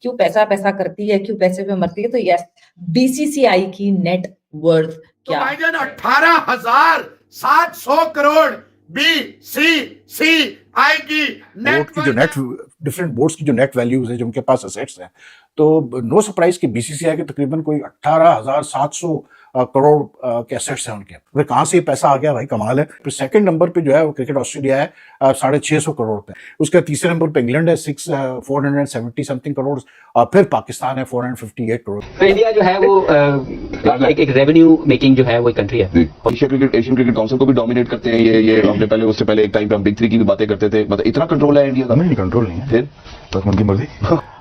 क्यों पैसा पैसा करती है, क्यों पैसे पे मरती है, तो यस, बीसीसीआई की नेट वर्थ क्या? 18,700 करोड़ बीसीसीआई की बोर्ड की जो नेट डिफरेंट बोर्ड्स की जो नेट वैल्यूज है, जो उनके पास असेट्स हैं, तो नो सरप्राइज कि बीसीसीआई के तकरीबन कोई 18,700 करोड़ के असेट्स हैं उनके। फिर कहाँ से ये पैसा आ गया भाई, कमाल है। फिर सेकंड नंबर पे जो है वो क्रिकेट ऑस्ट्रेलिया है 650 करोड़ पे। उसके तीसरे नंबर पे इंग्लैंड है 470 समथिंग करोड़, और फिर पाकिस्तान है 458 करोड़। तो इंडिया जो है वो एक रेवेन्यू मेकिंग जो है वो कंट्री है। एशियन क्रिकेट काउंसिल को भी डोमिनेट करते हैं ये हमने पहले उससे पहले एक टाइम पे हम बिग 3 की भी बातें करते थे, मतलब इतना कंट्रोल है इंडिया का? नहीं, कंट्रोल नहीं है, फिर बस उनकी मर्जी।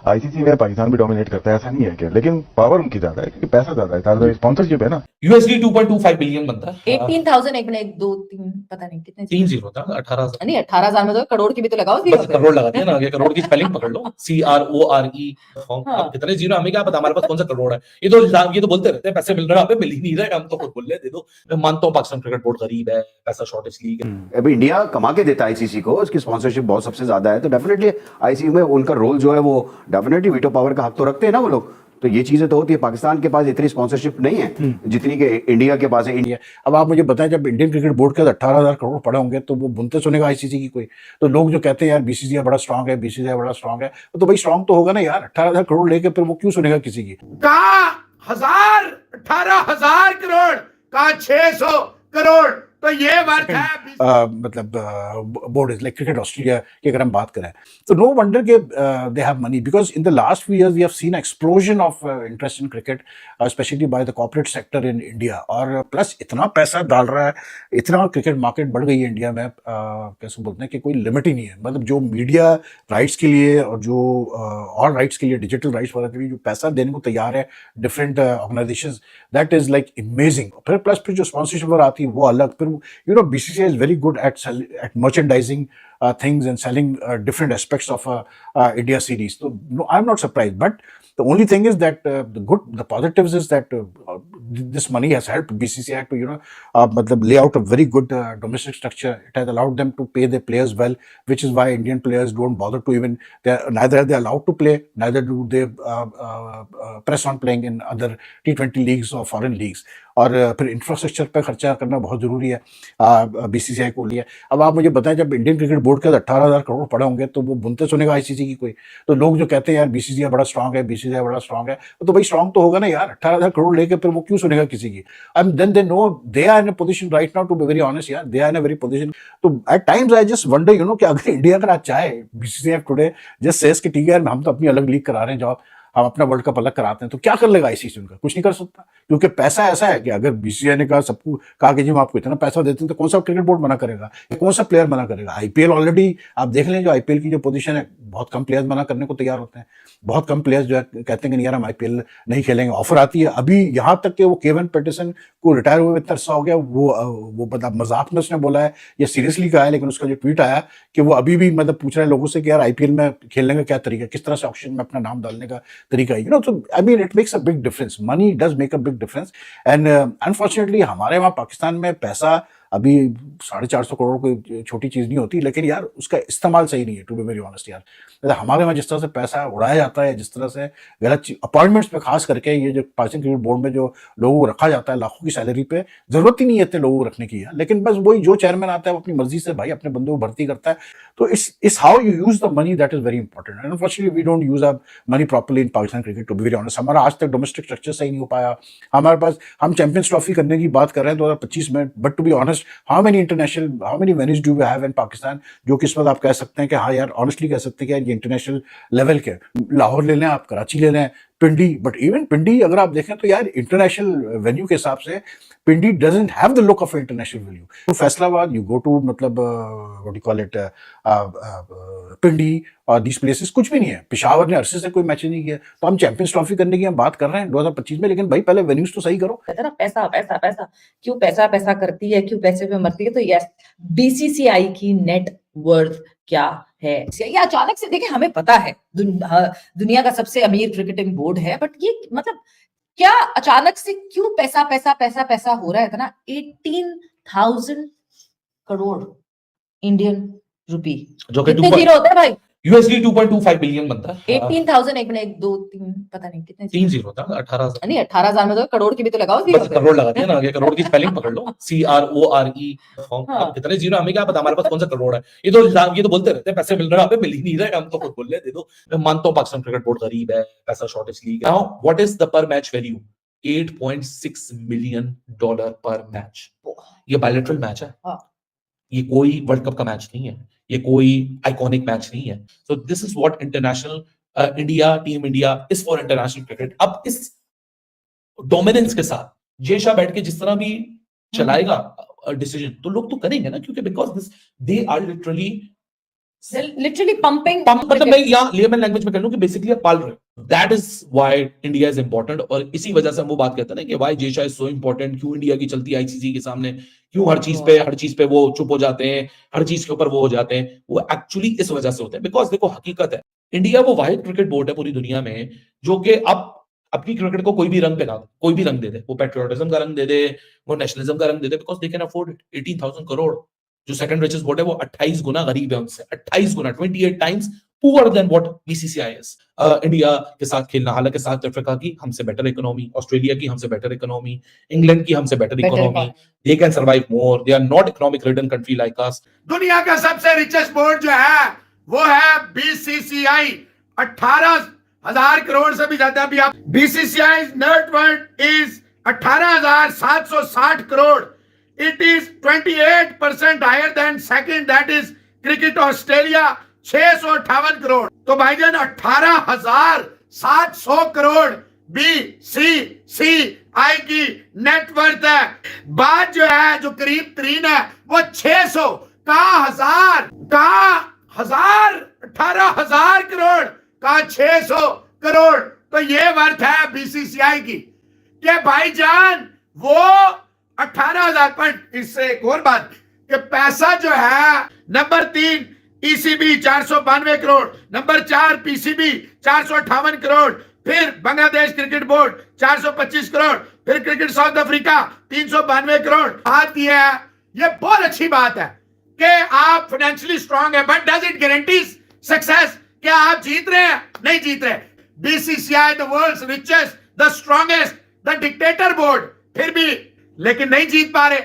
आईसीसी में पाकिस्तान भी डोमिनेट करता है, ऐसा नहीं है क्या, लेकिन पावर उनकी ज्यादा है क्योंकि पैसा ज्यादा है, स्पॉन्सरशिप है ना। यूएसडी 2.25 बिलियन बनता है। 18,000 एक मिनट 2 3 पता नहीं कितने 3-0 था, 18,000 नहीं 18,000 में तो करोड़ की भी तो लगाओ। बस करोड़ लगाते हैं ना, ये करोड़ की स्पेलिंग पकड़ लो, CRORE फॉर्म। हाँ। अब कितने जीरो हमें क्या पता, हमारे पास कौन सा करोड़ है। ये तो बोलते रहते हैं पैसे मिल रहे हैं, हमें मिल ही नहीं रहा, हम तो खुद बोल रहे दे दो। मैं मानता हूँ पाकिस्तान क्रिकेट बोर्ड गरीब है, पैसा शॉर्टेज लीग है। अभी इंडिया कमा के देता है आईसीसी को, उसकी स्पॉन्सरशिप बहुत सबसे ज्यादा है, तो डेफिनेटली आईसीसी में उनका रोल जो है वो डेफिनेटली वीटो पावर का हक तो रखते हैं ना वो लोग। तो ये चीजें तो होती है। पाकिस्तान के पास इतनी स्पॉन्सरशिप नहीं है जितनी कि इंडिया के पास है। इंडिया अब आप मुझे बताएं, जब इंडियन क्रिकेट बोर्ड के 18,000 करोड़ पड़े होंगे तो वो बुनते सुनेगा आईसीसी की कोई? तो लोग जो कहते हैं यार बीसीसीआई बड़ा स्ट्रांग है, बीसीसीआई बड़ा स्ट्रांग है, तो भाई स्ट्रांग तो होगा ना यार। 18,000 करोड़ लेके फिर वो क्यों सुनेगा किसी की? कहा 18,000 करोड़, कहा 600 करोड़, तो ये वर्थ है। मतलब board is like cricket Australia की अगर हम बात करें तो नो वंडर के they have money, because in the last few years we have seen explosion of interest in cricket, specially by the corporate sector in India. और plus इतना पैसा डाल रहा है, इतना क्रिकेट मार्केट बढ़ गई है इंडिया में, कैसे बोलते हैं कि कोई लिमिट ही नहीं है। मतलब जो मीडिया राइट्स के लिए और जो और राइट्स के लिए, डिजिटल राइट्स वगैरह के लिए जो पैसा देने को तैयार है different organisations, that is like imaging. फिर प्लस फिर जो स्पॉन्सरशिप वगैरह आती है वो अलग। फिर you know BCCI is very good at merchandising things and selling different aspects of India series. So no, I'm not surprised. But the only thing is that the positives is that this money has helped BCCI to matlab lay out a very good domestic structure. It has allowed them to pay their players well, which is why Indian players don't bother to even neither are they allowed to play, neither do they press on playing in other T20 leagues or foreign leagues. और फिर infrastructure पे खर्चा करना बहुत जरूरी है BCCI को लिए। अब आप मुझे बताएं, जब इंडियन क्रिकेट बोर्ड के 18,000 करोड़ पड़े होंगे तो वो बुनते सुनेगा आईसीसी की कोई? तो लोग जो कहते हैं यार बीसीसीआई बड़ा स्ट्रांग है, बीसीसीआई बड़ा स्ट्रांग है, तो भाई स्ट्रांग तो होगा ना यार। 18,000 करोड़ लेके फिर वो क्यों सुनेगा किसी की? And then they know they are in a position right now, to be very honest यार, they are in a very position. तो at times I just wonder कि अगर इंडिया अगर आज चाहे, बीसीसीआई टुडे जस्ट सेज कि ठीक है यार हम तो अपनी अलग लीग करा रहे हैं, जॉब हम अपना वर्ल्ड कप अलग कराते हैं, तो क्या कर लेगा आईसीसी? उनका कुछ नहीं कर सकता, क्योंकि पैसा ऐसा है कि अगर बीसीसीआई ने कहा सबको कहा कि जी हम आपको इतना पैसा देते हैं, तो कौन सा क्रिकेट बोर्ड मना करेगा, कौन सा प्लेयर मना करेगा? आईपीएल ऑलरेडी आप देख लें, जो आईपीएल की जो पोजीशन है, बहुत कम प्लेयर्स मना करने को तैयार होते हैं। बहुत कम प्लेयर्स जो है कहते हैं कि यार हम आईपीएल नहीं खेलेंगे। ऑफर आती है अभी यहाँ तक कि वो केवन पैटरसन को रिटायर हुए इतना अरसा हो गया, वो मतलब मजाक में उसने बोला है या सीरियसली कहा है, लेकिन उसका जो ट्वीट आया कि वो अभी भी मतलब पूछ रहे हैं लोगों से कि यार आईपीएल में खेलने का क्या तरीका, किस तरह से ऑक्शन में अपना नाम डालने का तरीका है। तो I mean, it makes a big difference. Money does make a big difference. And unfortunately, हमारे वहाँ पाकिस्तान में पैसा अभी 450 करोड़ कोई छोटी चीज नहीं होती, लेकिन यार उसका इस्तेमाल सही नहीं है, टू बी वेरी ऑनेस्ट यार। हमारे वहाँ जिस तरह से पैसा उड़ाया जाता है, जिस तरह से गलत अपॉइंटमेंट्स पे खास करके, ये जो पाकिस्तान क्रिकेट बोर्ड में जो लोगों को रखा जाता है लाखों की सैलरी पे, जरूरत ही नहीं है इतने लोगों को रखने की है। लेकिन बस वही जो चेयरमैन आता है वो अपनी मर्जी से भाई अपने बंदों को भर्ती करता है। तो इस how you use the money, that is very important. And unfortunately we don't use a money properly in Pakistan cricket, to be very honest. हमारा आज तक डोमेस्टिक स्ट्रक्चर सही नहीं हो पाया। हमारे पास हम चैंपियंस ट्रॉफी करने की बात कर रहे हैं 2025 में, but to be honest how many venues do we have in Pakistan, जो कि इस वक्त आप कह सकते हैं कि हाँ यार ऑनेस्टली कह सकते हैं कि यार ये इंटरनेशनल लेवल के। लाहौर ले लें आप, कराची ले लें, पिंडी, बट इवन पिंडी अगर आप देखें तो यार इंटरनेशनल वेन्यू के हिसाब से Pindi doesn't have the look of international venue. तो फैसलाबाद यू गो टू मतलब what you call it Pindi और दीस प्लेसेस कुछ भी नहीं है। पेशावर ने अरसे से कोई मैच नहीं किया। तो हम चैंपियंस ट्रॉफी करने की हम बात कर रहे हैं 2025 में, लेकिन भाई पहले वेन्यूज तो सही करो। कहते हैं ना पैसा पैसा पैसा, क्यों पैसा पैसा करती है, क्यों पैसे पे मरती है, तो यस बीसीसीआई की नेट वर्थ क्या है? ये अचानक से देखिए, हमें पता है दुनिया का सबसे अमीर क्रिकेटिंग बोर्ड है, बट ये मतलब क्या अचानक से क्यों पैसा पैसा पैसा पैसा हो रहा है इतना? 18,000 करोड़ इंडियन रुपी, जो कि कितने जीरो होते हैं भाई? USD 2.25 बिलियन बनता है 18,000 एक मिनट 1 2 3 पता नहीं कितने 3 जीरो था 18,000 नहीं 18,000 में तो करोड़ की भी तो लगाओ बस करोड़ लगा दिया ना आगे करोड़ की स्पेलिंग पकड़ लो CRORE फॉर्म हाँ। अब कितने जीरो हमें क्या पता हमारे पास कौन सा करोड़ है ये तो बोलते रहते हैं पैसे मिल रहे हैं हमें मिल ही नहीं रहे हम तो खुद बोल रहे हैं, दे दो मैं मानता हूं पाकिस्तान क्रिकेट बोर्ड गरीब है पैसा shortage league now what is the पर मैच वैल्यू $8.6 मिलियन पर मैच ये बायलैटरल मैच है हाँ। ये कोई वर्ल्ड कप का मैच नहीं है ये कोई आइकॉनिक मैच नहीं है so this is what international India team India is for international cricket अब इस डोमिनेंस के साथ जेशा बैठ के जिस तरह भी चलाएगा डिसीजन तो लोग तो करेंगे ना क्योंकि because this they are literally pumping मतलब मैं यहाँ लेमन लैंग्वेज में कह लूं कि बेसिकली आप पाल रहे हो that is why India is important और इसी वजह से हम वो बात कहते हैं ना कि व्हाई जेशा इज सो इंपॉर्टेंट क्यों इंडिया की चलती है आईसीसी के सामने क्यों हर चीज पे वो चुप हो जाते हैं हर चीज के ऊपर वो हो जाते हैं वो एक्चुअली इस वजह से होते हैं बिकॉज देखो हकीकत है इंडिया वो वाहिद क्रिकेट बोर्ड है पूरी दुनिया में जो कि अब अपनी क्रिकेट को कोई भी रंग पहना दे कोई भी रंग दे दे वो पेट्रियोटिज्म का रंग दे दे वो नेशनलिज्म का रंग दे दे because they can afford it 18,000 crore जो सेकंड रिचेस्ट बोर्ड है वो 28 गुना गरीब है उनसे 28 गुना 28 times poor than what BCCI is India के साथ खेलना हालांकि साउथ अफ्रीका की हमसे बेटर इकोनॉमी ऑस्ट्रेलिया की हमसे बेटर इकोनॉमी इंग्लैंड की हमसे better economy they can survive more they are not economic ridden country like us दुनिया का सबसे रिचेस्ट बोर्ड जो है वो है बीसीसीआई 18,000 करोड़ से भी ज्यादा भी आप BCCI net worth is 18,760 crore it is 28% higher than second that is cricket Australia 658 crore तो भाईजान 18,700 करोड़ बीसीसीआई की नेटवर्थ है बात जो है जो करीब तरीन है वो 600 का हजार 18,000 करोड़ का 600 करोड़ तो ये वर्थ है बीसीसीआई की कि भाईजान वो 18,000 पर इससे एक और बात कि पैसा जो है number 3 ECB 492 crore number 4 PCB 458 crore फिर बांग्लादेश क्रिकेट बोर्ड 425 करोड़ फिर क्रिकेट साउथ अफ्रीका 392 करोड़ बात यह है ये बहुत अच्छी बात है कि आप फाइनेंशियली स्ट्रांग है but does it guarantees success क्या आप जीत रहे हैं नहीं जीत रहे BCCI the world's richest the strongest the dictator board फिर भी लेकिन नहीं जीत पा रहे